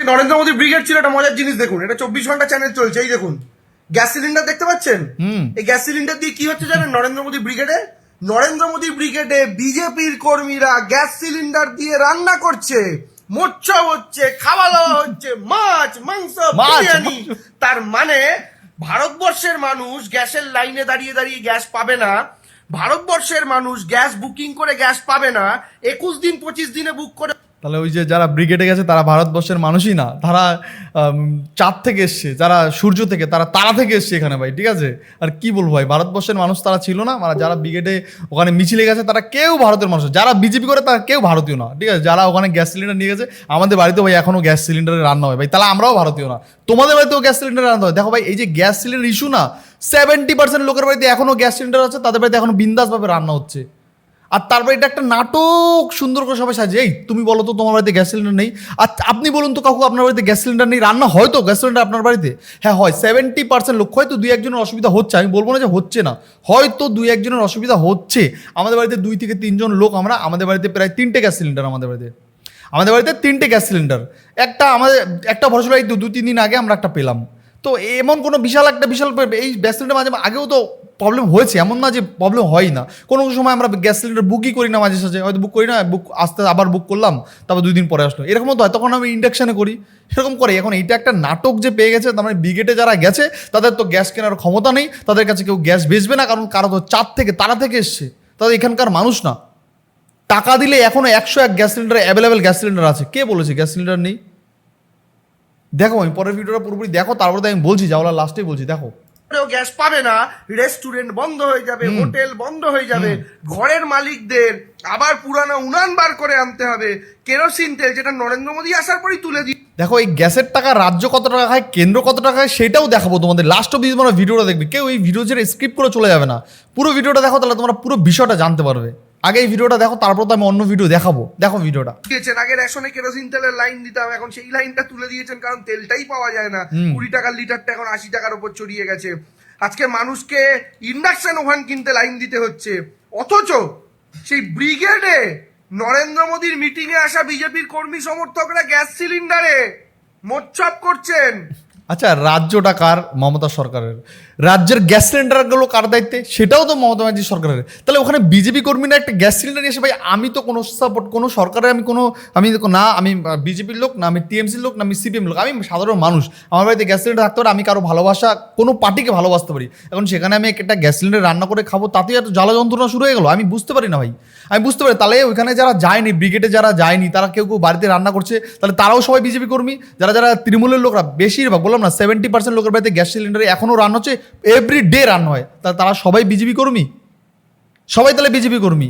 Narendra Modi brigade ছিল, একটা মজার জিনিস দেখুন, এটা 24 ঘন্টা চ্যানেল চলছে। এই দেখুন গ্যাস সিলিন্ডার দেখতে পাচ্ছেন? এই গ্যাস সিলিন্ডার দিয়ে কি হচ্ছে জানেন? নরেন্দ্র মোদী ব্রিগেডে বিজেপির কর্মীরা গ্যাস সিলিন্ডার দিয়ে রান্না করছে, মোচ্ছব হচ্ছে, খাওয়া দাওয়া হচ্ছে, মাছ মাংস বিরিয়ানি। তার মানে ভারতবর্ষের মানুষ গ্যাসের লাইনে দাঁড়িয়ে দাঁড়িয়ে গ্যাস পাবে না, ভারতবর্ষের মানুষ গ্যাস বুকিং করে গ্যাস পাবে না, 21 দিন 25 দিনে বুক করে। তাহলে ওই যে যারা ব্রিগেডে গেছে তারা ভারতবর্ষের মানুষই না, তারা চাঁদ থেকে এসছে, যারা সূর্য থেকে, তারা তারা থেকে এসছে এখানে ভাই, ঠিক আছে? আর কি বলবো ভাই, ভারতবর্ষের মানুষ তারা ছিল না, মানে যারা ব্রিগেডে ওখানে মিছিলে গেছে তারা কেউ ভারতের মানুষ, যারা বিজেপি করে তারা কেউ ভারতীয় না, ঠিক আছে? যারা ওখানে গ্যাস সিলিন্ডার নিয়ে গেছে, আমাদের বাড়িতে ভাই এখনো গ্যাস সিলিন্ডারে রান্না হয় ভাই, তাহলে আমরাও ভারতীয় না। তোমাদের বাড়িতেও গ্যাস সিলিন্ডারে রান্না হয়। দেখো ভাই, এই যে গ্যাস সিলিন্ডার ইস্যু না, 70% লোকের বাড়িতে এখনো গ্যাস সিলিন্ডার আছে, তাদের বাড়িতে এখনো বিন্দাসভাবে রান্না হচ্ছে। আর তারপরে এটা একটা নাটক সুন্দর করে সবাই সাজিয়ে, এই তুমি বলো তো তোমার বাড়িতে গ্যাস সিলিন্ডার নেই, আর আপনি বলুন তো কাকু আপনার বাড়িতে গ্যাস সিলিন্ডার নেই, রান্না হয় তো গ্যাস সিলিন্ডার আপনার বাড়িতে? হ্যাঁ হয়, 70% লোক, হয়তো 2-1 জনের অসুবিধা হচ্ছে, আমি বলবো না যে হচ্ছে না, হয়তো 2-1 জনের অসুবিধা হচ্ছে। আমাদের বাড়িতে 2 থেকে 3 জন লোক, আমাদের বাড়িতে প্রায় 3টে গ্যাস সিলিন্ডার, আমাদের বাড়িতে 3টে গ্যাস সিলিন্ডার। একটা ভরসা 2-3 দিন আগে আমরা একটা পেলাম। তো এমন কোনো বিশাল এই গ্যাস সিলিন্ডার মাঝে আগেও তো প্রবলেম হয়েছে, এমন না যে প্রবলেম হয় না। কোনো সময় আমরা গ্যাস সিলিন্ডার বুকই করি না, মাঝে সাঝে হয়তো বুক করি না, আবার বুক করলাম, তারপর 2 দিন পরে আসলো, এরকমও তো হয়, তখন আমি ইন্ডাকশানে করি, সেরকম করে। এখন এইটা একটা নাটক যে পেয়ে গেছে, তার মানে ব্রিগেডে যারা গেছে তাদের তো গ্যাস কেনার ক্ষমতা নেই, তাদের কাছে কেউ গ্যাস বেচবে না, কারণ কারো তো চাঁদ থেকে তারা থেকে এসছে, তাদের এখানকার মানুষ না। টাকা দিলে এখনো 101 gas cylinder available gas cylinder আছে। কে বলেছে গ্যাস সিলিন্ডার নেই? দেখো আমি পরের ভিডিওটা পুরোপুরি দেখো, তারপরে আমি বলছি, যাওয়ার লাস্টেই বলছি, দেখো। গ্যাস পাবে না, রেস্টুরেন্ট বন্ধ হয়ে যাবে, হোটেল বন্ধ হয়ে যাবে, ঘরের মালিকদের আবার পুরানো উনান বার করে আনতে হবে, কেরোসিন তেল যেটা নরেন্দ্র মোদী আসার পরই তুলে দিই। দেখো এই গ্যাসের টাকা রাজ্য কত টাকা খায়, কেন্দ্র কত টাকা খায়, সেটাও দেখাবো তোমাদের। লাস্ট অব্দি তোমরা ভিডিওটা দেখবে, কেউ এই ভিডিও ছেড়ে স্কিপ করে চলে যাবে না, পুরো ভিডিওটা দেখো, তাহলে তোমরা পুরো বিষয়টা জানতে পারবে। আগে এই ভিডিওটা দেখো, তারপর তো আমি অন্য ভিডিও দেখাবো। দেখো ভিডিওটা। দিয়েছেন আগে রেশনে কেরোসিন তেলের লাইন দিতাম, এখন সেই লাইনটা তুলে দিয়েছেন, কারণ তেলটাই পাওয়া যায় না। 20 টাকার লিটারটা এখন 80 টাকার উপর চড়িয়ে গেছে। আজকে মানুষকে ইন্ডাকশন ওভেন কিনতে লাইন দিতে হচ্ছে, অথচ সেই ব্রিগেডে নরেন্দ্র মোদীর মিটিং এ আসা বিজেপির কর্মী সমর্থকরা গ্যাস সিলিন্ডারে মোচ্ছব করছেন। আচ্ছা, রাজ্যটা কার? মমতা সরকারের। রাজ্যের গ্যাস সিলিন্ডারগুলো কার দায়িত্বে? সেটাও তো মমতা ব্যানার্জি সরকারের। তাহলে ওখানে বিজেপি কর্মীরা একটা গ্যাস সিলিন্ডার এসে, ভাই আমি তো কোনো সাপোর্ট, কোনো সরকারের আমি বিজেপির লোক না, আমি টিএমসির লোক না, আমি সিপিএম লোক, আমি সাধারণ মানুষ। আমার বাড়িতে গ্যাস সিলিন্ডার থাকতে পারে, আমি কারো ভালোবাসা, কোনো পার্টিকে ভালোবাসতে পারি। এখন সেখানে আমি একটা গ্যাস সিলিন্ডার রান্না করে খাবো, তাতেই এত জ্বালা যন্ত্রণা শুরু হয়ে গেলো? আমি বুঝতে পারি না ভাই, আমি বুঝতে পারি। তাহলে ওইখানে যারা যায়নি, ব্রিগেডে যারা যায়নি, তারা কেউ বাড়িতে রান্না করছে, তাহলে তারাও সবাই বিজেপি কর্মী। যারা তৃণমূলের লোকরা, বেশিরভাগ বললাম না 70% লোকের বাড়িতে গ্যাস সিলিন্ডারে এখনও রান্না হচ্ছে, এভরি ডে রান্না হয়, তারা সবাই বিজেপি কর্মী? সবাই তাহলে বিজেপি কর্মী?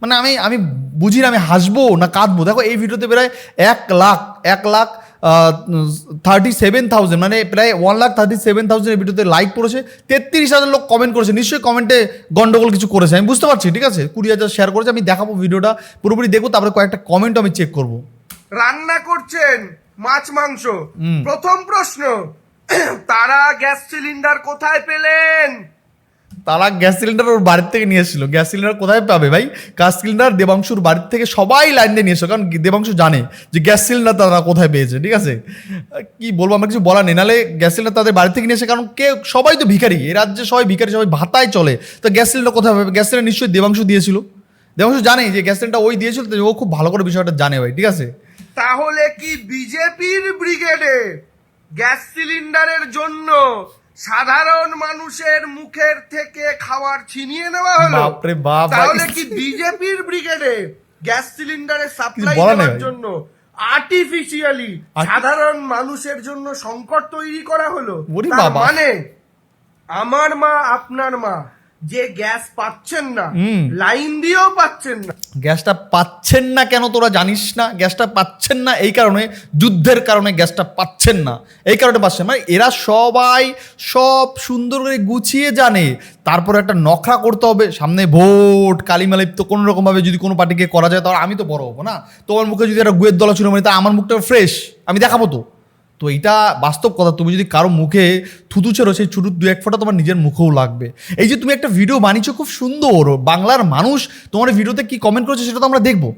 মানে আমি বুঝি না, আমি হাসবো না কাঁদবো। দেখো এই ভিডিওতে প্রায় 1,37,000, মানে প্রায় 1,37,000 এই ভিডিওতে লাইক পড়েছে, 33,000 লোক কমেন্ট করেছে। নিশ্চয়ই কমেন্টে গন্ডগোল কিছু করেছে, আমি বুঝতে পারছি, ঠিক আছে? 20,000 শেয়ার করেছে। আমি দেখাবো ভিডিওটা পুরোপুরি দেখবো, তারপরে কয়েকটা কমেন্ট আমি চেক করবো। রান্না করছেন মাছ মাংস, প্রথম প্রশ্ন, তারা গ্যাস সিলিন্ডার কোথায় পেলেন? তারা গ্যাস সিলিন্ডার ওর বাড়ির থেকে নিয়ে এসেছিল। গ্যাস সিলিন্ডার কোথায় পাবে ভাই? গ্যাস সিলিন্ডার দেবাংশুর বাড়ির থেকে সবাই লাইন দিয়ে নিয়ে এসেছিল, কারণ দেবাংশু জানে যে গ্যাস সিলিন্ডার তারা কোথায় পেয়েছে, ঠিক আছে? কি বলবো, আমার কিছু বলার নেই। নাহলে গ্যাস সিলিন্ডার তাদের বাড়ি থেকে নিয়ে এসে, কারণ সবাই তো ভিখারি, এ রাজ্যে সবাই ভিখারি, সবাই ভাতায় চলে, তো গ্যাস সিলিন্ডার কোথায় পাবে? গ্যাস সিলিন্ডার নিশ্চয়ই দেবাংশু দিয়েছিল। দেবাংশু জানে যে গ্যাস সিলিন্ডার ওই দিয়েছিল, তো ও খুব ভালো করে বিষয়টা জানে ভাই, ঠিক আছে? তাহলে কি বিজেপির ব্রিগেডে গ্যাস সিলিন্ডারের জন্য সাধারণ মানুষের মুখের থেকে খাবার ছিনিয়ে নেওয়া হলো? বাপরে বাপ, তাহলে কি বিজেপির ব্রিগেডে গ্যাস সিলিন্ডারের সাপ্লাই দেওয়ার জন্য আর্টিফিশিয়ালি সাধারণ মানুষের জন্য সংকট তৈরি করা হলো? মানে আমার মা আপনার মা যে গ্যাস পাচ্ছেন না, লাইন দিয়েও পাচ্ছেন না। গ্যাসটা পাচ্ছেন না কেন তোরা জানিস না? গ্যাসটা পাচ্ছেন না এই কারণে, যুদ্ধের কারণে গ্যাসটা পাচ্ছেন না, এই কারণে পাচ্ছেন। মানে এরা সবাই সব সুন্দর করে গুছিয়ে জানে, তারপরে একটা নখরা করতে হবে, সামনে ভোট, কালিমালিপ্ত কোনো রকমভাবে যদি কোনো পার্টিকে করা যায়, তাহলে আমি তো বড় হবো না? তোমার মুখে যদি একটা গুয়ের দলা ছিল, মানে তা আমার মুখটা ফ্রেশ, আমি দেখাবো তো। তো এইটা বাস্তব কথা। তুমি যদি কারো মুখে থুতু ছেড়ো, সেই ছুটু 2-1 ফোঁটা তোমার নিজের মুখেও লাগবে। এই যে তুমি একটা ভিডিও বানিয়েছো খুব সুন্দর, বাংলার মানুষ তোমার ভিডিওতে কি কমেন্ট করেছে সেটা তো আমরা দেখবো।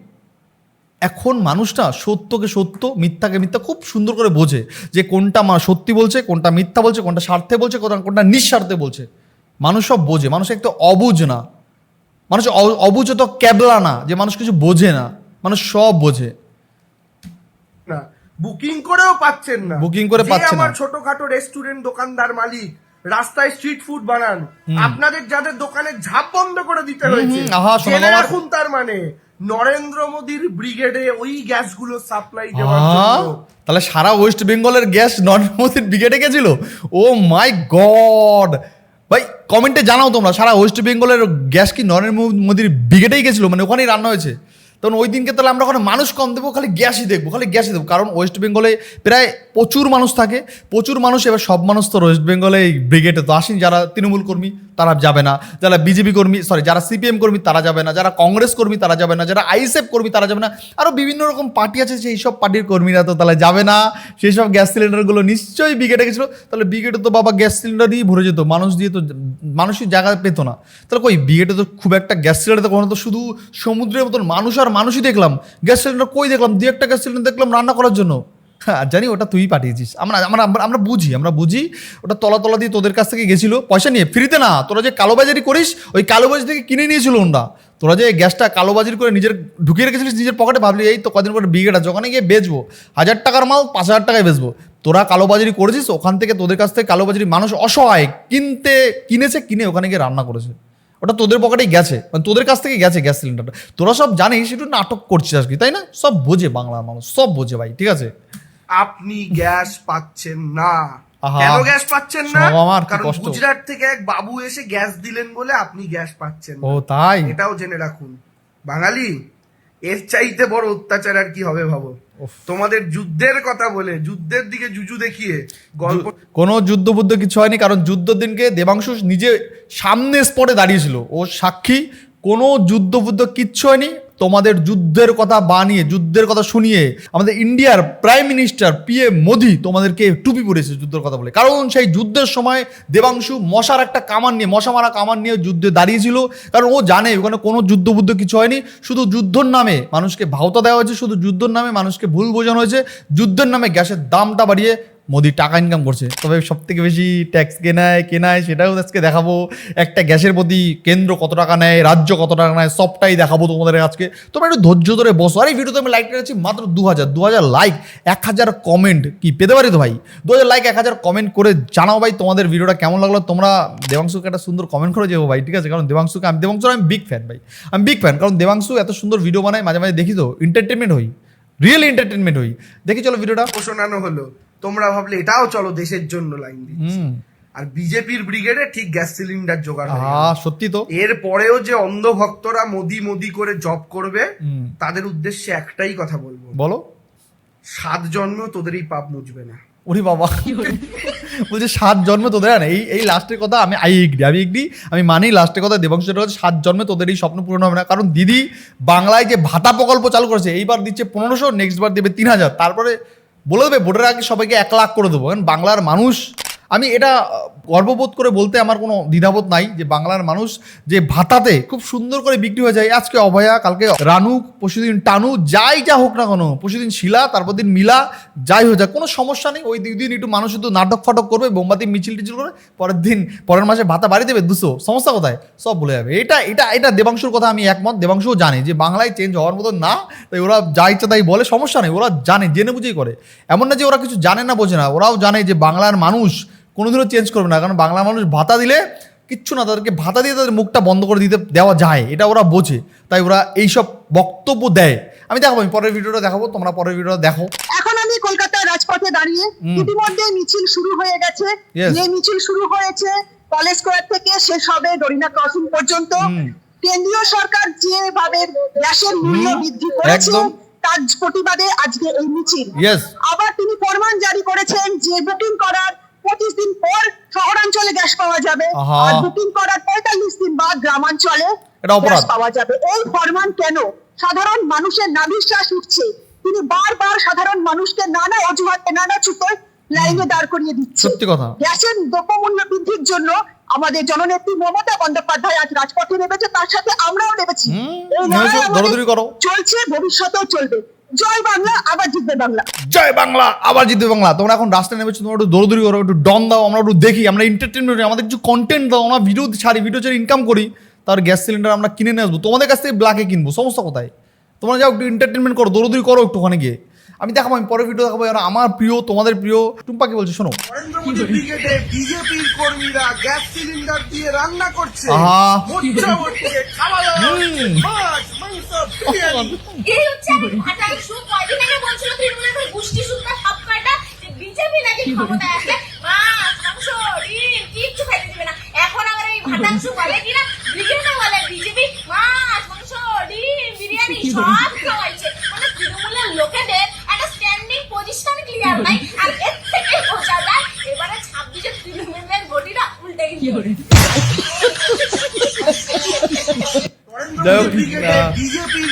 এখন মানুষটা সত্যকে সত্য মিথ্যাকে মিথ্যা খুব সুন্দর করে বোঝে, যে কোনটা সত্যি বলছে, কোনটা মিথ্যা বলছে, কোনটা স্বার্থে বলছে, কোনটা নিঃস্বার্থে বলছে। মানুষ সব বোঝে, মানুষ একটা অবুঝ না, মানুষ অবুঝ তো ক্যাবলা না যে মানুষ কিছু বোঝে না, মানুষ সব বোঝে। না বুকিং করেও পাচ্ছেন না, বুকিং করে যে পাচ্ছে না। আমার ছোটখাটো রেস্টুরেন্ট দোকানদার মালিক রাস্তায় স্ট্রিট ফুড বানান, আপনাদের যাদের দোকানে ঝাঁপ বন্ধ করে দিতে হয়েছে, আহা, শোনো জেনে বাবা। রাখুন তার মানে নরেন্দ্র মোদীর ব্রিগেডে ওই গ্যাসগুলো সাপ্লাই দেওয়ার আহ, জন্য। তাহলে সারা ওয়েস্ট বেঙ্গলের গ্যাস নরেন্দ্র মোদীর ব্রিগেডে গেছিল? ও মাই গড ভাই, কমেন্টে জানাও তোমরা, সারা ওয়েস্ট বেঙ্গলের গ্যাস কি নরেন্দ্র মোদীর ব্রিগেডেই গেছিল, মানে ওখানেই রান্না হয়েছে? তখন ওই দিনকে তাহলে আমরা ওখানে মানুষ কম দেবো, খালি গ্যাসই দেখবো, খালি গ্যাসই দেবো। কারণ ওয়েস্ট বেঙ্গলে প্রায় প্রচুর মানুষ থাকে, প্রচুর মানুষ। এবার সব মানুষ তো ওয়েস্ট বেঙ্গলে এই ব্রিগেডে তো আসেন, যারা তৃণমূল কর্মী তারা যাবে না, যারা বিজেপি কর্মী যারা সিপিএম কর্মী তারা যাবে না, যারা কংগ্রেস কর্মী তারা যাবে না, যারা আইএসএফ কর্মী তারা যাবে না, আরও বিভিন্ন রকম পার্টি আছে, সেই সব পার্টির কর্মীরা তো তাহলে যাবে না। সেই সব গ্যাস সিলিন্ডারগুলো নিশ্চয়ই ব্রিগেডে গেছিলো। তাহলে ব্রিগেডে তো বাবা গ্যাস সিলিন্ডারই ভরে যেত, মানুষ দিয়ে তো মানুষই জায়গা পেতো না। তাহলে কই ব্রিগেডে তো খুব একটা গ্যাস সিলিন্ডার, তখন তো শুধু সমুদ্রের মতন মানুষ আর মানুষই দেখলাম। গ্যাস সিলিন্ডার কই দেখলাম? দু একটা গ্যাস সিলিন্ডার দেখলাম রান্না করার জন্য। হ্যাঁ জানি ওটা তুই পাঠিয়েছিস, আমরা বুঝি ওটা তলা দিয়ে তোদের কাছ থেকে গেছিলো পয়সা নিয়ে, ফ্রিতে না। তোরা যে কালোবাজারি করিস, ওই কালোবাজারি থেকে কিনে নিয়েছিল ওরা। তোরা যে গ্যাসটা কালোবাজারি করে নিজের ঢুকিয়ে রেখেছিলিস নিজের পকেটে, ভাবলি এই তো কদিন পরে ব্রিগেড আছে, ওখানে গিয়ে বেচবো 1000 টাকার মাল 5000 টাকায় বেচবো। তোরা কালোবাজারি করেছিস, ওখান থেকে তোদের কাছ থেকে কালোবাজারি মানুষ অসহায় কিনে ওখানে গিয়ে রান্না করেছে। ওটা তোদের পকেটেই গেছে, মানে তোদের কাছ থেকে গেছে গ্যাস সিলিন্ডারটা। তোরা সব জানিস, একটু নাটক করছিস আর কি, তাই না? সব বোঝে বাংলার মানুষ, সব বোঝে ভাই, ঠিক আছে? আপনি গ্যাস পাচ্ছেন না। আহা, কেন গ্যাস পাচ্ছেন না? শোনো আমার কি কারণ কষ্ট। গুজরাট থেকে এক বাবু এসে গ্যাস দিলেন বলে আপনি গ্যাস পাচ্ছেন ও না। তাই? এটাও জেনে রাখুন বাঙালি, এর চাইতে বড় অত্যাচার আর কি হবে ভাবো? তোমাদের যুদ্ধের কথা বলে, যুদ্ধের দিকে জুজু দেখিয়ে গল্প। কোনো যুদ্ধ বুদ্ধ কিছু হয়নি, কারণ যুদ্ধের দিনকে দেবাংশু নিজে সামনে স্পটে দাঁড়িয়েছিল, ও সাক্ষী। কোনো যুদ্ধ বুদ্ধ কিচ্ছু হয়নি। তোমাদের যুদ্ধের কথা বানিয়ে, যুদ্ধের কথা শুনিয়ে আমাদের ইন্ডিয়ার প্রাইম মিনিস্টার পিএম মোদি তোমাদেরকে টুপি পরেছে যুদ্ধের কথা বলে। কারণ সেই যুদ্ধের সময় দেবাংশু মশা মারা কামান নিয়ে যুদ্ধে দাঁড়িয়েছিল। কারণ ও জানে ওখানে কোনো যুদ্ধ বুদ্ধ কিছু হয়নি, শুধু যুদ্ধর নামে মানুষকে ভাওতা দেওয়া হয়েছে, শুধু যুদ্ধর নামে মানুষকে ভুল বোঝানো হয়েছে, যুদ্ধের নামে গ্যাসের দামটা বাড়িয়ে মোদি টাকা ইনকাম করছে। তবে সব থেকে বেশি ট্যাক্স কেনায় সেটাও আজকে দেখাবো। একটা গ্যাসের প্রতি কেন্দ্র কত টাকা নেয়, রাজ্য কত টাকা নেয়, সবটাই দেখাবো তোমাদের আজকে। তোমরা একটু ধৈর্য ধরে বসো। আর এই ভিডিওতে আমি লাইক করেছি মাত্র 2000 লাইক, 1000 কমেন্ট কি পেতে পারি তো ভাই? 2000 লাইক, 1000 কমেন্ট করে জানাও ভাই তোমাদের ভিডিওটা কেমন লাগলো। তোমরা দেবাংশুকে একটা সুন্দর কমেন্ট করে যাবো ভাই, ঠিক আছে? কারণ দেবাংশুর আমি বিগ ফ্যান ভাই, আমি বিগ ফ্যান। কারণ দেবাংশু এত সুন্দর ভিডিও বানায়, মাঝে মাঝে দেখি তো এন্টারটেনমেন্ট হই, রিয়েল এন্টারটেনমেন্ট হই। দেখি চলো ভিডিওটা। শোনানো হলো, তোমরা ভাবলে এটাও চলো দেশের জন্য লাইন দিচ্ছি। আর বিজেপির ব্রিগেডে ঠিক গ্যাস সিলিন্ডার জোগাড় হয়ে গেল। সত্যি তো। এর পরেও যে অন্ধ ভক্তরা মোদি করে জব করবে, তাদের উদ্দেশ্যে একটাই কথা বলবো, বলো। 7 জন্ম তোদের এই পাপ মুছবে না। ওরে বাবা, বলছে 7 জন্মে তোদের, না এই লাস্টের কথা আমি এগ্রি, আমি মানি লাস্টের কথা দেবাংশু, 7 জন্মে তোদের এই স্বপ্ন পূরণ হবে না। কারণ দিদি বাংলায় যে ভাতা প্রকল্প চালু করেছে, এইবার দিচ্ছে 1500, নেক্সট বার দেবে 3000, তারপরে বলে দেবে ভোটের আগে সবাইকে 1 লাখ করে দেবো। কারণ বাংলার মানুষ, আমি এটা গর্ববোধ করে বলতে আমার কোনো দ্বিধাবোধ নাই, যে বাংলার মানুষ যে ভাতাতে খুব সুন্দর করে বিক্রি হয়ে যায়। আজকে অভয়া, কালকে রানু, পরশুদিন টানু, যাই যা হোক না কোনো, পরশুদিন শিলা, তারপর দিন মিলা, যাই হয়ে যায় কোনো সমস্যা নেই। ওই 2 দিন একটু মানুষ শুধু নাটক ফাটক করবে, মোমবাতি মিছিল টিছিল করে, পরের মাসে ভাতা বাড়ি দেবে 200, সমস্যা কোথায়? সব বলে যাবে। এটা দেবাংশুর কথা আমি একমত। দেবাংশুও জানে যে বাংলায় চেঞ্জ হওয়ার মতো না, তাই ওরা যা ইচ্ছা তাই বলে, সমস্যা নেই। ওরা জানে, জেনে বুঝেই করে। এমন না যে ওরা কিছু জানে না, বোঝে না, ওরাও জানে যে বাংলার মানুষ কোনোদিনও চেঞ্জ করবে না। কারণ বাংলা মানুষ ভাতা দিলে কিচ্ছু না, তাদেরকে ভাতা দিয়ে তাদের মুখটা বন্ধ করে দেওয়া যায়, এটা ওরা বোঝে, তাই ওরা এইসব বক্তব্য দেয়। আমি দেখাবো, আমি পরের ভিডিওটা দেখাবো, তোমরা পরের ভিডিওটা দেখো। এখন আমি কলকাতার রাজপথে দাঁড়িয়ে, ইতিমধ্যে মিছিল শুরু হয়ে গেছে। এই মিছিল শুরু হয়েছে কলেজ স্কোয়ার থেকে শেষ হবে ডরিনা ক্রসিং পর্যন্ত। কেন্দ্রীয় সরকার যেভাবে গ্যাসের মূল্য বৃদ্ধি করেছে, তার প্রতিবাদে আজকে এই মিছিল। আবার তিনি ফরমান জারি করেছেন যে বুকিং করার 25 দিন পর শহরাঞ্চলে গ্যাস পাওয়া যাবে, আর বুকিং করার 45 দিন বাদ গ্রামাঞ্চলে গ্যাস পাওয়া যাবে। এই ফরমান কেন? সাধারণ মানুষের নাভিশ্বাস উঠছে। তিনি বারবার সাধারণ মানুষকে নানা অজুহাতে, নানা ছুতোয় লাইনে দাঁড় করিয়ে দিচ্ছে। গ্যাসের দ্রব্যমূল্য বৃদ্ধির জন্য আমাদের জননেত্রী মমতা বন্দ্যোপাধ্যায় আজ রাজপথে নেমেছে, তার সাথে আমরাও নেমেছি। এই লড়াই চলছে, ভবিষ্যতেও চলবে। জয় বাংলা, আবার জিতবে বাংলা। জয় বাংলা, আবার জিতবে বাংলা। তোমরা এখন রাস্তায় নেমেছো, তোমরা একটু দৌড়দৌড়ি করো, একটু ডন দাও, আমরা একটু দেখি, আমরা এন্টারটেনমেন্ট, আমাদের কিছু কন্টেন্ট দাও, আমরা ভিডিও ছাড়ি, ভিডিও ছেড়ে ইনকাম করি, তার গ্যাস সিলিন্ডার আমরা কিনে নিয়ে আসবো, তোমাদের কাছ থেকে ব্ল্যাকে কিনবো, সমস্যা কোথায়? তোমরা যাও একটু এন্টারটেনমেন্ট করো, দৌড়দৌড়ি করো একটুখানি গিয়ে, আমি দেখাবো, আমি পরের ভিডিও দেখাবো। আমার প্রিয়, তোমাদের প্রিয় টুম্পা কি বলছে শোনো। নরেন্দ্র মোদী ব্রিগেডে বিজেপির কর্মীরা গ্যাস সিলিন্ডার দিয়ে রান্না করছে, আহা। মোর্চা হচ্ছে, খাওয়া দাওয়া হচ্ছে, মাছ, মাংস, বিরিয়ানি। এই হচ্ছে ভাটার সুখ। কয়দিন আগে বলছিল তৃণমূলের ওই গোষ্ঠী সুখটা সব কয়টা যে বিজেপি নাকি ক্ষমতায় আসলে মাছ মাংস ডিম কিচ্ছু খাইতে দিবে না। এখন আবার এই ভাটার সুখ বলে কিনা ব্রিগেডে বলে বিজেপি মাছ মাংস ডিম বিরিয়ানি সব খাওয়াইছে। মানে তৃণমূলের লোকেদের একটা স্ট্যান্ডিং পজিশন ক্লিয়ার নাই। আর এর থেকে বোঝা যায় এবারে 26-এ তৃণমূলের গতিটা উল্টে গিয়ে যাই হোক, ব্রিগেডে বিজেপির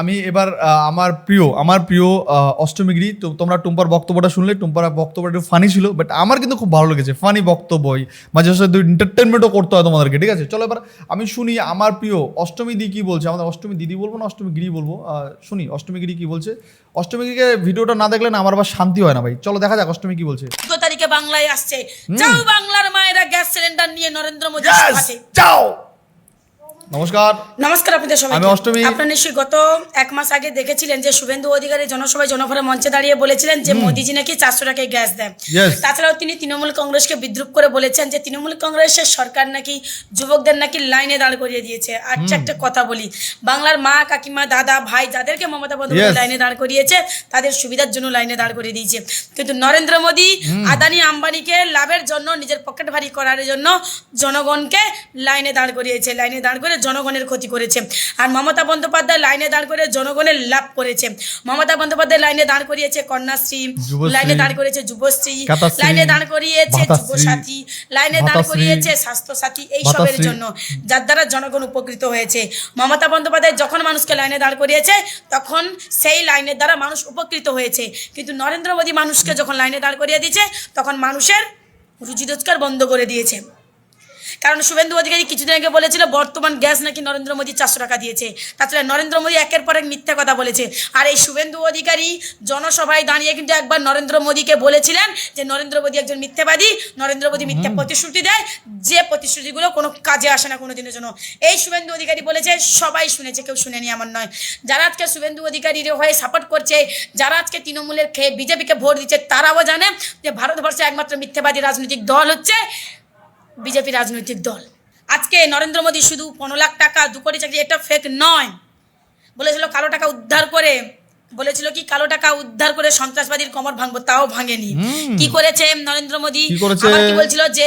আমি এবার আমার প্রিয় অষ্টমীগিরি, তো তোমরা টুম্পার বক্তব্যটা শুনলে, টুম্পার বক্তব্যটা একটু ফানি ছিল, বাট আমার কিন্তু খুব ভালো লেগেছে, ফানি বক্তব্যই, মাঝে সাথে এন্টারটেনমেন্টও করতে হয় তোমাদেরকে, ঠিক আছে? চলো এবার আমি শুনি আমার প্রিয় অষ্টমী দি কি বলছে, আমাদের অষ্টমী দিদি বলবো না অষ্টমী গিরি বলবো, শুনি অষ্টমী গিরি কি বলছে। অষ্টমী গিরিকে ভিডিওটা না দেখলে না আমার আবার শান্তি হয় না ভাই, চলো দেখা যাক অষ্টমী কি বলছে। 14 তারিখে বাংলায় আসছে, যাও বাংলার মায়েরা গ্যাস সিলিন্ডার নিয়ে নরেন্দ্র মোদী সভাতে। যাও। নমস্কার। নমস্কার আপনাদের সবাইকে। আমি অষ্টমী। আপনারা নিশ্চয়ই গত 1 মাস আগে দেখেছিলেন যে শুভেন্দু অধিকারী জনসভায় জনগণের মঞ্চে দাঁড়িয়ে বলেছিলেন যে মোদিজি নাকি 400 টাকায় গ্যাস দেন। Yes. তাছাড়াও তিনি তৃণমূল কংগ্রেসকে বিদ্রুপ করে বলেছেন যে তৃণমূল কংগ্রেসের সরকার নাকি যুবকদের নাকি লাইনে দাঁড় করিয়ে দিয়েছে। আচ্ছা একটা কথা বলি, বাংলার মা কাকিমা দাদা ভাই যাদেরকে মমতা বন্দ্যোপাধ্যায় Yes. লাইনে দাঁড় করিয়েছে তাদের সুবিধার জন্য লাইনে দাঁড় করিয়ে দিয়েছে, কিন্তু নরেন্দ্র মোদী আদানি আম্বানিকে লাভের জন্য নিজের পকেট ভারী করার জন্য জনগণকে লাইনে দাঁড় করিয়েছে, লাইনে দাঁড় করে জনগণের ক্ষতি করেছে। আর মমতা বন্দ্যোপাধ্যায় লাইনে দাঁড় করে জনগণের লাভ করেছে। মমতা বন্দ্যোপাধ্যায় লাইনে দাঁড় করিয়েছে কন্যাশ্রী, যুবশ্রী, লাইনে দাঁড় করেছে যুবশ্রী, কাতাশ্রী, লাইনে দাঁড় করিয়েছে ভাতাশ্রী, যুবসাথী, লাইনে দাঁড় ভাতাশ্রী, করিয়েছে স্বাস্থ্যসাথী, এই সবের ভাতাশ্রী। জন্য যার দ্বারা জনগণ উপকৃত হয়েছে। মমতা বন্দ্যোপাধ্যায় যখন মানুষকে লাইনে দাঁড় করিয়েছে তখন সেই লাইনের দ্বারা মানুষ উপকৃত হয়েছে, কিন্তু নরেন্দ্র মোদী মানুষকে যখন লাইনে দাঁড় করিয়ে দিয়েছে তখন মানুষের রুজি রোজগার বন্ধ করে দিয়েছে। কারণ শুভেন্দু অধিকারী কিছুদিন আগে বলেছিল বর্তমান গ্যাস নাকি নরেন্দ্র মোদী 400 টাকা দিয়েছে, তাছাড়া নরেন্দ্র মোদী একের পর এক মিথ্যা কথা বলেছে। আর এই শুভেন্দু অধিকারী জনসভায় দাঁড়িয়ে কিন্তু একবার নরেন্দ্র মোদীকে বলেছিলেন যে নরেন্দ্র মোদী একজন মিথ্যাবাদী, নরেন্দ্র মোদী মিথ্যা প্রতিশ্রুতি দেয়, যে প্রতিশ্রুতিগুলো কোনো কাজে আসে না কোনো দিনের জন্য। এই শুভেন্দু অধিকারী বলেছে, সবাই শুনেছে, কেউ শুনেনি আমার নয়। যারা আজকে শুভেন্দু অধিকারীর হয়ে সাপোর্ট করছে, যারা আজকে তৃণমূলের খেয়ে বিজেপিকে ভোট দিচ্ছে, তারাও জানে যে ভারতবর্ষে একমাত্র মিথ্যাবাদী রাজনৈতিক দল হচ্ছে বিজেপি রাজনৈতিক দল। আজকে নরেন্দ্র মোদী শুধু 15 লাখ টাকা 2 কোটি চাকরি, এটা ফেক নয়। বলেছিল কালো টাকা উদ্ধার করে, বলেছিল কি কালো টাকা উদ্ধার করে সন্ত্রাসবাদীর কোমর ভাঙবো, তাও ভাঙেনি। কি করেছে নরেন্দ্র মোদী? কি করেছে? আবার কি বলছিল যে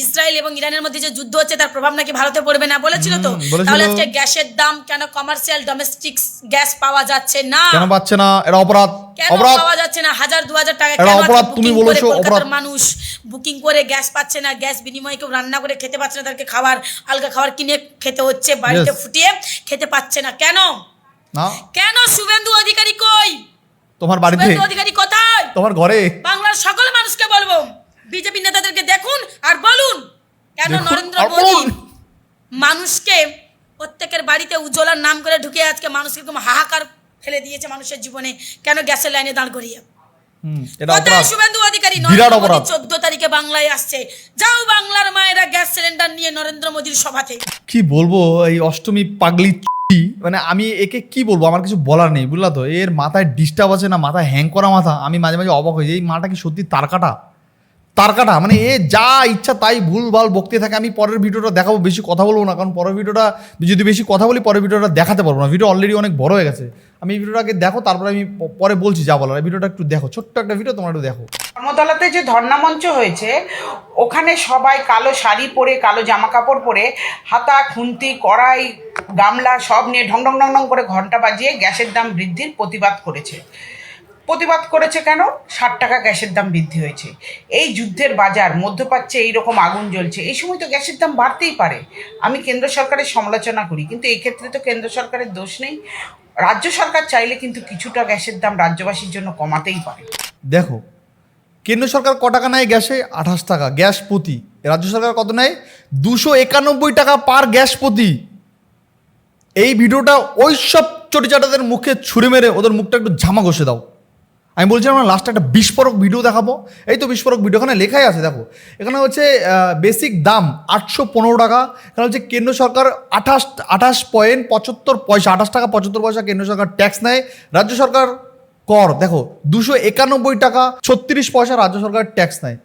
ইসরায়েল এবং ইরানের মধ্যে যে যুদ্ধ হচ্ছে তার প্রভাব নাকি ভারতে পড়বে না, বলেছিল তো। বলেছিল। তাহলে আজকে গ্যাসের দাম কেন কমার্শিয়াল ডোমেস্টিক গ্যাস পাওয়া যাচ্ছে না? কেন পাচ্ছে না? এটা অপরাধ, কেন অপরাধ। পাওয়া যাচ্ছে না? 1000-2000 টাকা এটা কেন অপরাধ, আজকে তুমি booking করে বলেছো কলকাতার অপরাধ। মানুষ বুকিং করে গ্যাস পাচ্ছে না, গ্যাস বিনিময়ে কেউ রান্না করে খেতে পাচ্ছে না, তাদেরকে খাবার আলগা খাবার কিনে খেতে হচ্ছে, বাড়িতে Yes. ফুটিয়ে খেতে পাচ্ছে না। কেন? না, কেন? শুভেন্দু অধিকারী কই? তোমার বাড়িতে, শুভেন্দু অধিকারী কোথায়? তোমার ঘরে। বাংলার সকল মানুষকে বলবো, বিজেপি নেতাদেরকে দেখুন আর বলুন কেন দেখুন নরেন্দ্র আর মোদী বলুন। মানুষকে প্রত্যেকের বাড়িতে উজ্জ্বলার নাম করে ঢুকে আজকে মানুষকে একদম হাহাকার ফেলে দিয়েছে মানুষের জীবনে, কেন গ্যাসের লাইনে দাঁড় করিয়ে। এটা কোথায় অপরাধ, শুভেন্দু অধিকারী? বিরাট নরেন্দ্র মোদী অপরাধ। 14 তারিখে বাংলায় আসছে, যাও বাংলার মায়েরা গ্যাস সিলিন্ডার নিয়ে নরেন্দ্র মোদীর সভাতে। কি বলবো এই অষ্টমী পাগলি মানে আমি একে কি বলবো, আমার কিছু বলার নেই, বুঝলা তো। এর মাথায় ডিস্টার্ব আছে না, মাথায় হ্যাং করা মাথা। আমি মাঝে মাঝে অবাক হয়ে যাই, এই মাটা কি সত্যি তারকাটা, মানে এ যা ইচ্ছা তাই ভুলভাল বকতে থাকে। আমি পরের ভিডিওটা দেখাবো, বেশি কথা বলবো না, কারণ পরের ভিডিওটা যদি বেশি কথা বলি পরের ভিডিওটা দেখাতে পারবো না। ভিডিও অলরেডি অনেক বড় হয়ে গেছে। আমি এই ভিডিওটাকে দেখো, তারপরে আমি পরে বলছি যা বলার। এই ভিডিওটা একটু দেখো, ছোট্ট একটা ভিডিও, তোমরা একটু দেখো। ধর্মতলাতে যে ধর্নামঞ্চ হয়েছে ওখানে সবাই কালো শাড়ি পরে, কালো জামা কাপড় পরে, হাতা খুন্তি কড়াই গামলা সব নিয়ে ঢং ঢং ঢং ঢং করে ঘন্টা বাজিয়ে গ্যাসের দাম বৃদ্ধির প্রতিবাদ করেছে কেন? 60 টাকা গ্যাসের দাম বৃদ্ধি হয়েছে। এই যুদ্ধের বাজার, মধ্যপ্রাচ্যে এইরকম আগুন জ্বলছে, এই সময় তো গ্যাসের দাম বাড়তেই পারে। আমি কেন্দ্র সরকারের সমালোচনা করি, কিন্তু এই ক্ষেত্রে তো কেন্দ্র সরকারের দোষ নেই। রাজ্য সরকার চাইলে কিন্তু কিছুটা গ্যাসের দাম রাজ্যবাসীর জন্য কমাতেই পারে। দেখো, কেন্দ্র সরকার ক টাকা নেয় গ্যাসে? 28 টাকা গ্যাস প্রতি। রাজ্য সরকার কত নেয়? 291 টাকা পার গ্যাস প্রতি। এই ভিডিওটা ওই সব চটিচাটাদের মুখে ছুরি মেরে ওদের মুখটা একটু ঝামা ঘষে দাও। আমি বলছিলাম আমরা লাস্টে একটা বিস্ফোরক ভিডিও দেখাবো, এই তো বিস্ফোরক ভিডিও, এখানে লেখাই আছে দেখো, এখানে হচ্ছে বেসিক দাম 815 টাকা, এখানে হচ্ছে কেন্দ্র সরকার 28.75 টাকা 75 পয়সা কেন্দ্র সরকার ট্যাক্স নেয়, রাজ্য সরকার কর দেখো 291 টাকা 36 পয়সা রাজ্য সরকার ট্যাক্স নেয়।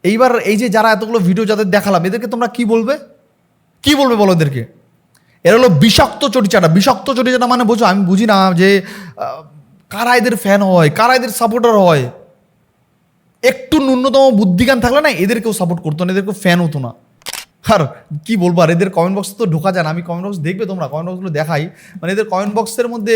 এইবার এই যে যারা এতগুলো ভিডিও যাদের দেখালাম এদেরকে তোমরা কি বলবে, কি বলবে বলো এদেরকে? এরা হলো বিষাক্ত চটিচাটা। বিষাক্ত চটিচাটা মানে বোঝো, আমি বুঝি না যে কারা এদের ফ্যান হয়, কারা এদের সাপোর্টার হয়। একটু ন্যূনতম বুদ্ধিজ্ঞান থাকলে না এদেরকেও সাপোর্ট করতো না, এদেরকেও ফ্যান হতো না। আর কি বলবো, আর এদের কমেন্ট বক্সে তো ঢোকা যায় না। আমি কমেন্ট বক্স দেখবে তোমরা, কমেন্ট বক্সগুলো দেখাই, মানে এদের কমেন্ট বক্সের মধ্যে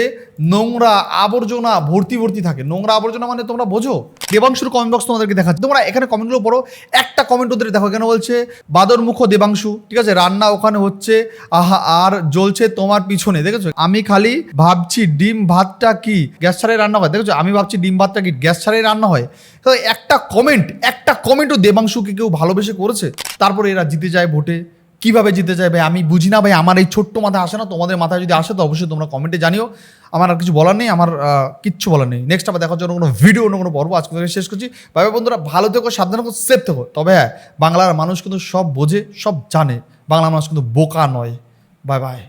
নোংরা আবর্জনা ভর্তি ভর্তি থাকে। নোংরা আবর্জনা মানে তোমরা বোঝো। দেবাংশুর কমেন্ট বক্স তোমাদেরকে দেখাচ্ছি, তোমরা এখানে কমেন্টগুলো পড়ো। একটা কমেন্ট ওদের দেখো, এখানে বলছে বাদর মুখ দেবাংশু, ঠিক আছে, রান্না ওখানে হচ্ছে আহা আর জ্বলছে তোমার পিছনে, দেখেছো? আমি খালি ভাবছি ডিম ভাতটা কি গ্যাস ছাড়াই রান্না হয়, দেখেছো? আমি ভাবছি ডিম ভাতটা কি গ্যাস ছাড়াই রান্না হয়। তো একটা কমেন্টও দেবাংশুকে কেউ ভালোবেসে করেছে? তারপরে এরা জিতে যায় ভোটে। কিভাবে জিতে যায় ভাই আমি বুঝি না ভাই, আমার এই ছোট্ট মাথায় আসে না। তোমাদের মাথায় যদি আসে তো অবশ্যই তোমরা কমেন্টে জানিও। আমার আর কিছু বলার নেই, আমার কিচ্ছু বলার নেই। নেক্সট আবার দেখার জন্য কোনো ভিডিও, অন্য কোনো পর্ব আজকে শেষ করছি। ভাই বন্ধুরা, ভালো থেকো, সাবধান থেকো, সেফ থেকো। তবে হ্যাঁ, বাংলার মানুষ কিন্তু সব বোঝে, সব জানে, বাংলা মানুষ কিন্তু বোকা নয়। Bye bye.